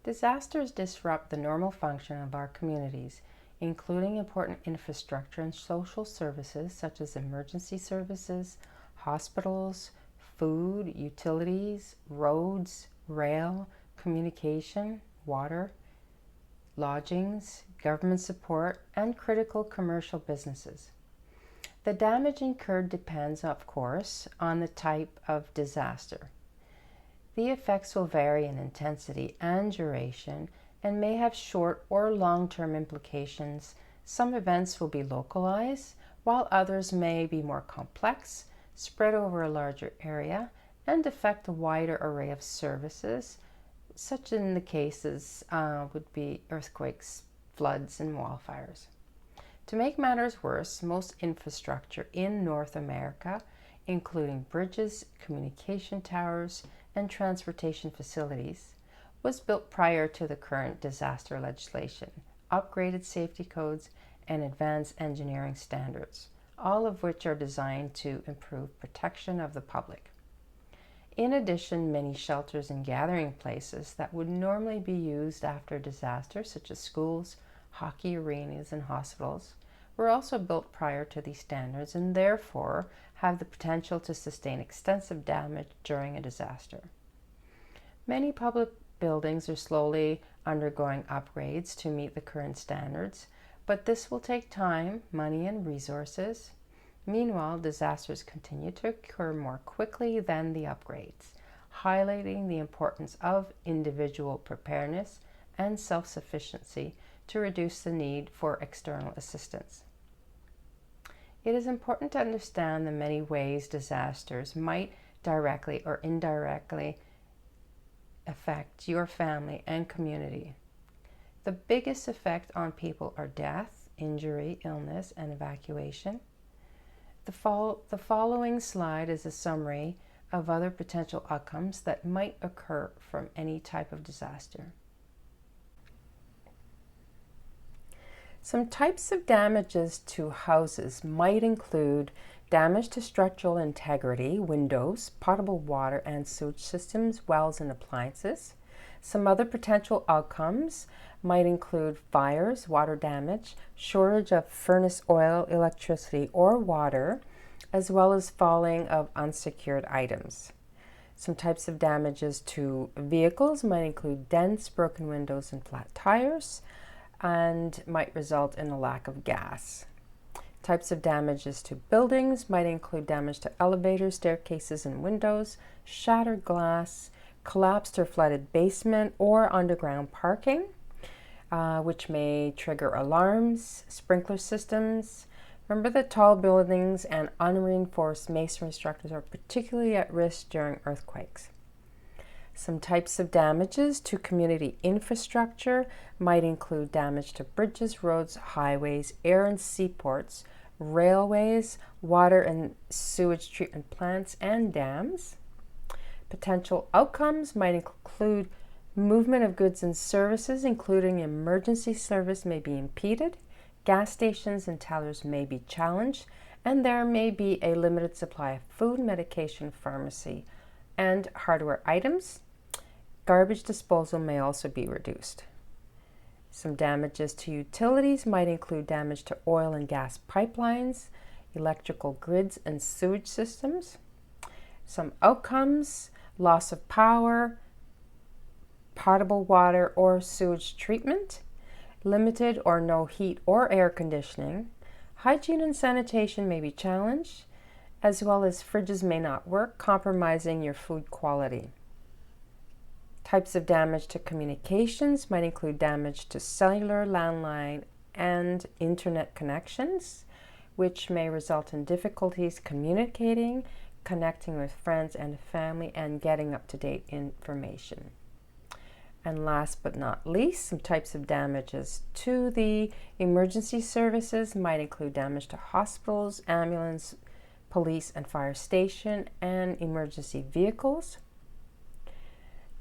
Disasters disrupt the normal function of our communities, including important infrastructure and social services such as emergency services, hospitals, food, utilities, roads, rail, communication, water, lodgings, government support, and critical commercial businesses. The damage incurred depends, of course, on the type of disaster. The effects will vary in intensity and duration and may have short or long-term implications. Some events will be localized, while others may be more complex, spread over a larger area, and affect a wider array of services, such in the cases would be earthquakes, floods, and wildfires. To make matters worse, most infrastructure in North America, including bridges, communication towers, and transportation facilities, was built prior to the current disaster legislation, upgraded safety codes, and advanced engineering standards, all of which are designed to improve protection of the public. In addition, many shelters and gathering places that would normally be used after disaster, such as schools, hockey arenas, and hospitals, were also built prior to these standards and therefore have the potential to sustain extensive damage during a disaster. Many public buildings are slowly undergoing upgrades to meet the current standards, but this will take time, money, and resources. Meanwhile, disasters continue to occur more quickly than the upgrades, highlighting the importance of individual preparedness and self-sufficiency to reduce the need for external assistance. It is important to understand the many ways disasters might directly or indirectly affect your family and community. The biggest effect on people are death, injury, illness, and evacuation. The following slide is a summary of other potential outcomes that might occur from any type of disaster. Some types of damages to houses might include damage to structural integrity, windows, potable water and sewage systems, wells, and appliances. Some other potential outcomes might include fires, water damage, shortage of furnace oil, electricity, or water, as well as falling of unsecured items. Some types of damages to vehicles might include dents, broken windows, and flat tires, and might result in a lack of gas. Types of damages to buildings might include damage to elevators, staircases, and windows, shattered glass, collapsed or flooded basement, or underground parking, which may trigger alarms, sprinkler systems. Remember that tall buildings and unreinforced masonry structures are particularly at risk during earthquakes. Some types of damages to community infrastructure might include damage to bridges, roads, highways, air and seaports, railways, water and sewage treatment plants, and dams. Potential outcomes might include movement of goods and services, including emergency service, may be impeded, gas stations and tellers may be challenged, and there may be a limited supply of food, medication, pharmacy, and hardware items. Garbage disposal may also be reduced. Some damages to utilities might include damage to oil and gas pipelines, electrical grids, and sewage systems. Some outcomes: loss of power, potable water or sewage treatment, limited or no heat or air conditioning. Hygiene and sanitation may be challenged, as well as fridges may not work, compromising your food quality. Types of damage to communications might include damage to cellular, landline, and internet connections, which may result in difficulties communicating, connecting with friends and family, and getting up-to-date information. And last but not least, some types of damages to the emergency services might include damage to hospitals, ambulance, police and fire station, and emergency vehicles.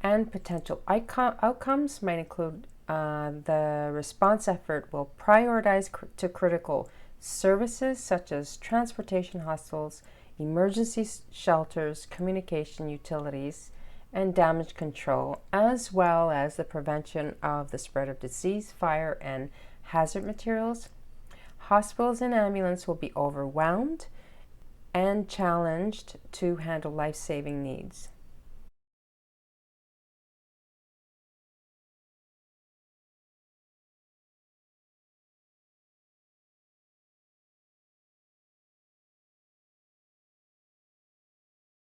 And potential outcomes might include the response effort will prioritize to critical services such as transportation, hospitals, emergency shelters, communication, utilities, and damage control, as well as the prevention of the spread of disease, fire, and hazard materials. Hospitals and ambulance will be overwhelmed and challenged to handle life-saving needs.